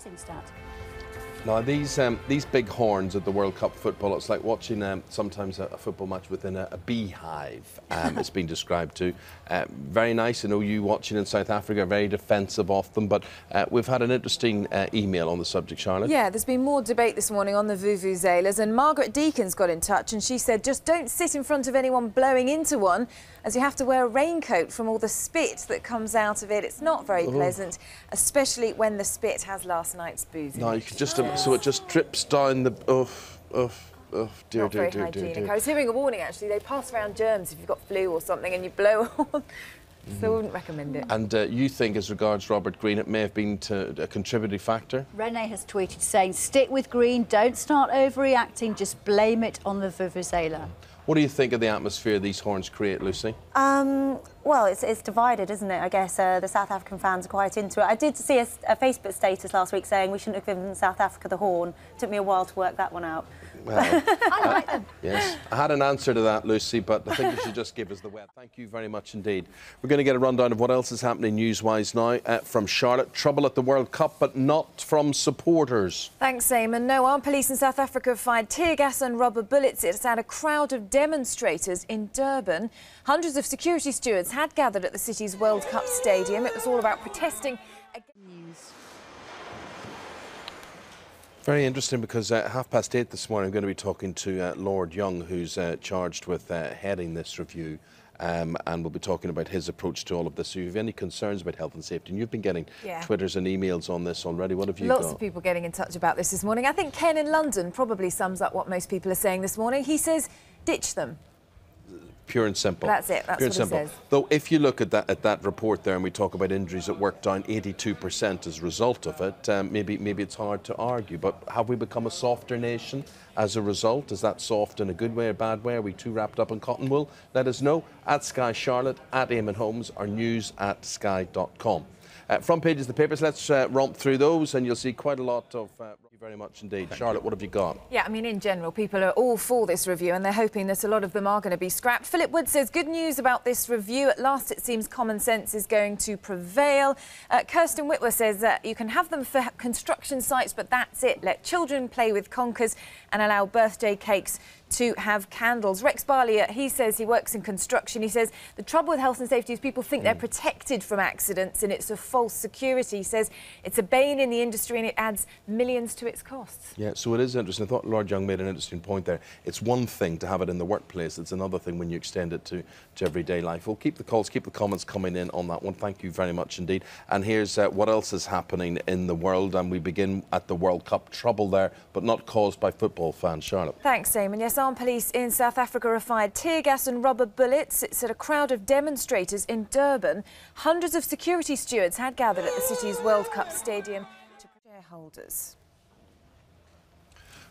betting stat. Now, these big horns at the World Cup football, it's like watching sometimes a football match within a beehive, it's been described to. Very nice. I know you watching in South Africa, very defensive of them, but we've had an interesting email on the subject, Charlotte. Yeah, there's been more debate this morning on the vuvuzelas, and Margaret Deakins got in touch and she said, just don't sit in front of anyone blowing into one, as you have to wear a raincoat from all the spit that comes out of it. It's not very pleasant, especially when the spit has last night's booze in it. You can just... So it just drips down the... dear. I was hearing a warning, actually. They pass around germs if you've got flu or something and you blow on. So I wouldn't recommend it. And you think, as regards Robert Green, it may have been a contributing factor? Renee has tweeted saying, stick with Green, don't start overreacting, just blame it on the vuvuzela. What do you think of the atmosphere these horns create, Lucy? Well, it's divided, isn't it? I guess the South African fans are quite into it. I did see a Facebook status last week saying we shouldn't have given South Africa the horn. Took me a while to work that one out. Well, I like them. Yes, I had an answer to that, Lucy, but I think you should just give us the web. Thank you very much indeed. We're going to get a rundown of what else is happening news-wise now from Charlotte. Trouble at the World Cup, but not from supporters. Thanks, Eamon. No, armed police in South Africa have fired tear gas and rubber bullets. It's at a crowd of demonstrators in Durban. Hundreds of security stewards had gathered at the city's World Cup stadium. It was all about protesting against... Very interesting, because at 8:30 this morning I'm going to be talking to Lord Young, who's charged with heading this review, and we'll be talking about his approach to all of this. So if you have any concerns about health and safety, and you've been getting Twitters and emails on this already, what have you got? Lots of people getting in touch about this morning. I think Ken in London probably sums up what most people are saying this morning. He says, ditch them. Pure and simple. That's it. That's what he says. Though, if you look at that report there, and we talk about injuries at work down 82% as a result of it, maybe it's hard to argue. But have we become a softer nation as a result? Is that soft in a good way or bad way? Are we too wrapped up in cotton wool? Let us know at Sky Charlotte, at Eamon Holmes, or news@sky.com. Front pages of the papers. Let's romp through those, and you'll see quite a lot of. Thank you very much indeed, Charlotte. What have you got? Yeah, I mean, in general, people are all for this review, and they're hoping that a lot of them are going to be scrapped. Philip Wood says, good news about this review. At last, it seems common sense is going to prevail. Kirsten Whitwer says that you can have them for construction sites, but that's it. Let children play with conkers and allow birthday cakes to have candles. Rex Barley, he says he works in construction. He says the trouble with health and safety is people think they're protected from accidents, and it's a false security. He says it's a bane in the industry and it adds millions to its costs. Yeah, so it is interesting. I thought Lord Young made an interesting point there. It's one thing to have it in the workplace. It's another thing when you extend it to everyday life. We'll keep the calls, keep the comments coming in on that one. Thank you very much indeed. And here's what else is happening in the world. And we begin at the World Cup. Trouble there, but not caused by football fans. Charlotte. Thanks, Eamon. Yes, armed police in South Africa have fired tear gas and rubber bullets. It's at a crowd of demonstrators in Durban. Hundreds of security stewards had gathered at the city's World Cup stadium to protect shareholders.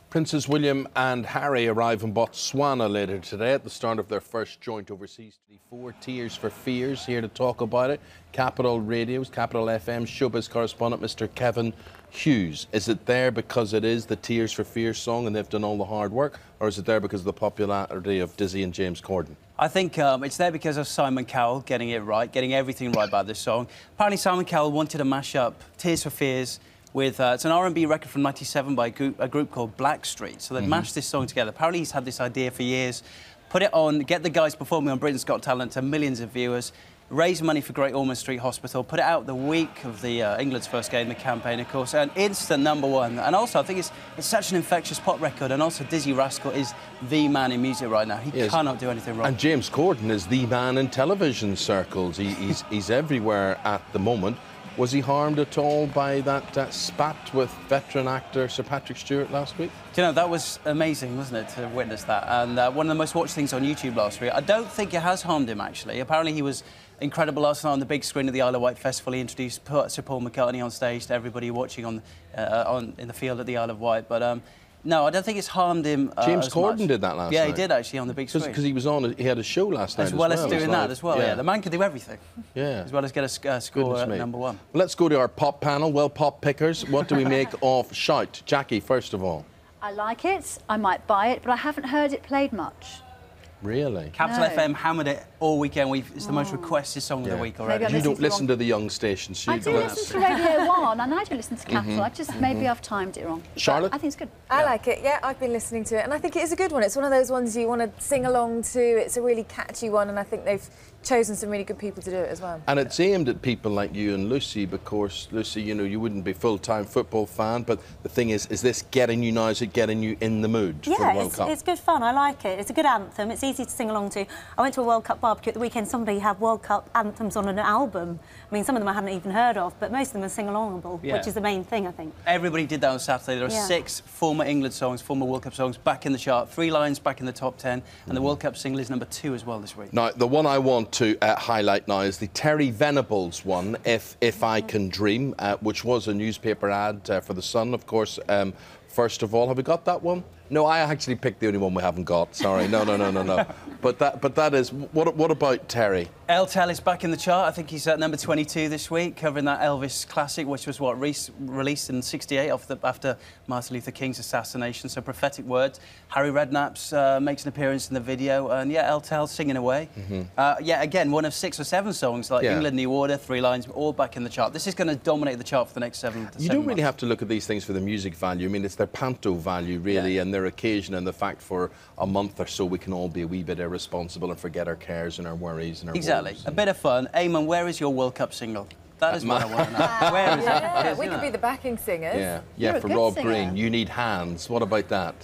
Princes William and Harry arrive in Botswana later today at the start of their first joint overseas 24 Tears for Fears. Here to talk about it, Capital Radio's, Capital FM's showbiz correspondent, Mr. Kevin Hughes. Is it there because it is the Tears for Fears song and they've done all the hard work, or is it there because of the popularity of Dizzy and James Corden? I think it's there because of Simon Cowell getting it right, getting everything right about this song. Apparently Simon Cowell wanted to mash up Tears for Fears with, it's an R&B record from '97 by a group called Blackstreet. So they've mashed this song together. Apparently he's had this idea for years. Put it on, get the guys performing on Britain's Got Talent to millions of viewers, raise money for Great Ormond Street Hospital, put it out the week of the England's first game, the campaign, of course, and instant #1. And also, I think it's such an infectious pop record, and also Dizzy Rascal is the man in music right now. He cannot do anything wrong. And James Corden is the man in television circles. He's everywhere at the moment. Was he harmed at all by that spat with veteran actor Sir Patrick Stewart last week? Do you know, that was amazing, wasn't it, to witness that? And one of the most watched things on YouTube last week. I don't think it has harmed him, actually. Apparently he was incredible last night on the big screen of the Isle of Wight Festival. He introduced Sir Paul McCartney on stage to everybody watching in the field at the Isle of Wight. But no, I don't think it's harmed him. James Corden did that last night. Yeah, he did actually on the big screen. Because he was on, he had a show last night as well. As doing that as well. Yeah, the man can do everything. Yeah. As well as get a score at #1. Well, let's go to our pop panel. Well, pop pickers, what do we make of Shout? Jackie, first of all. I like it. I might buy it, but I haven't heard it played much. Really? Capital FM hammered it all weekend. It's the most requested song of the week already. Maybe You don't listen to the young stations. I do listen to Radio 1 and I do listen to Capital. I just maybe I've timed it wrong. Charlotte? But I think it's good. I like it, yeah, I've been listening to it and I think it is a good one. It's one of those ones you want to sing along to. It's a really catchy one and I think they've chosen some really good people to do it as well. And it's aimed at people like you and Lucy, because Lucy, you know, you wouldn't be a full-time football fan, but the thing is this getting you now? Is it getting you in the mood for the World Cup? It's good fun. I like it. It's a good anthem. It's easy to sing along to. I went to a World Cup barbecue at the weekend. Somebody had World Cup anthems on an album. I mean, some of them I hadn't even heard of, but most of them are sing-alongable, which is the main thing, I think. Everybody did that on Saturday. There are 6 former England songs, former World Cup songs back in the chart. 3 lines back in the top 10, and the World Cup single is number 2 as well this week. Now, the one I want to highlight now is the Terry Venables one, If I Can Dream, which was a newspaper ad for The Sun, of course. First of all, have we got that one? No, I actually picked the only one we haven't got. Sorry, no. But that is, what about Terry? El Tel is back in the chart. I think he's at number 22 this week, covering that Elvis classic, which was released in '68 after Martin Luther King's assassination. So prophetic words. Harry Redknapp's makes an appearance in the video, and yeah, El Tel singing away. Again, one of 6 or 7 songs like England, New Order, 3 lines, all back in the chart. This is going to dominate the chart for the next 7 to 7 You don't really months. have to look at these things for the music value. I mean, it's their panto value, really, and their occasion, and the fact for a month or so we can all be a wee bit irresponsible and forget our cares and our worries and our woes. A bit of fun. Eamon, where is your World Cup single? That is what I want to know. Where is it? We could be the backing singers. Yeah, for Rob Green. You Need Hands. What about that?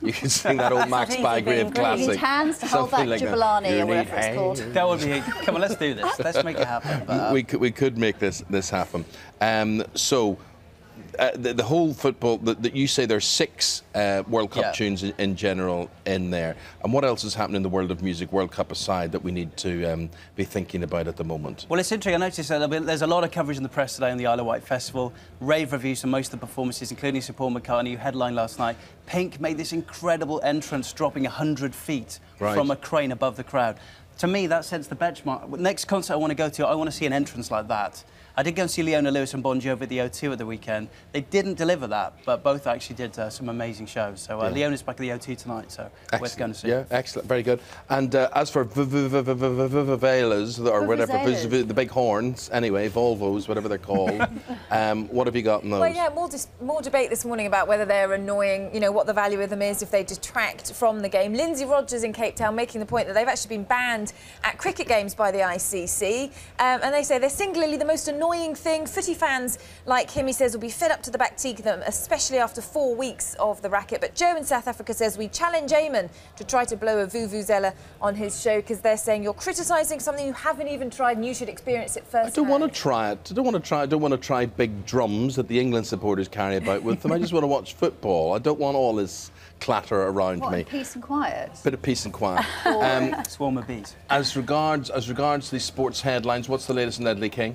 You can sing that old Max Bygrave classic. You need hands to hold that Jubilani or whatever it's called. That would be... Come on, let's do this. Let's make it happen. We could make this happen. The whole football, that you say there's 6 World Cup tunes in general in there. And what else is happening in the world of music, World Cup aside, that we need to be thinking about at the moment? Well, it's interesting. I noticed that there's a lot of coverage in the press today on the Isle of Wight Festival. Rave reviews for most of the performances, including Sir Paul McCartney, who headlined last night. Pink made this incredible entrance, dropping 100 feet from a crane above the crowd. To me, that sets the benchmark. Next concert I want to go to, I want to see an entrance like that. I did go and see Leona Lewis and Bon Jovi at the O2 at the weekend. They didn't deliver that, but both actually did some amazing shows. So Leona's back at the O2 tonight, so we're going to see. Yeah, excellent, very good. And as for Vuvuzelas, or whatever, the big horns, anyway, Volvos, whatever they're called, what have you got in those? Well, yeah, more debate this morning about whether they're annoying, you know, what the value of them is if they detract from the game. Lindsay Rogers in Cape Town making the point that they've actually been banned at cricket games by the ICC, and they say they're singularly the most annoying thing. Footy fans like him, he says, will be fed up to the back teeth of them, especially after 4 weeks of the racket. But Joe in South Africa says we challenge Eamon to try to blow a vuvuzela on his show, because they're saying you're criticising something you haven't even tried and you should experience it first. I don't want to try it. I don't want to try big drums that the England supporters carry about with them. I just want to watch football. I don't want all this clatter around me. Peace and quiet. Bit of peace and quiet. Swarm of bees. As regards the sports headlines, what's the latest on Ledley King?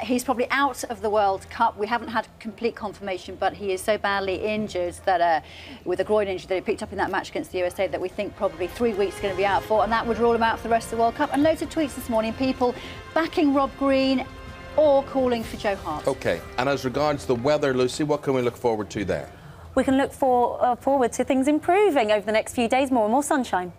He's probably out of the World Cup. We haven't had complete confirmation, but he is so badly injured that with a groin injury that he picked up in that match against the USA that we think probably 3 weeks is going to be out for, and that would rule him out for the rest of the World Cup. And loads of tweets this morning, people backing Rob Green or calling for Joe Hart. OK, and as regards the weather, Lucy, what can we look forward to there? We can look forward to things improving over the next few days, more and more sunshine.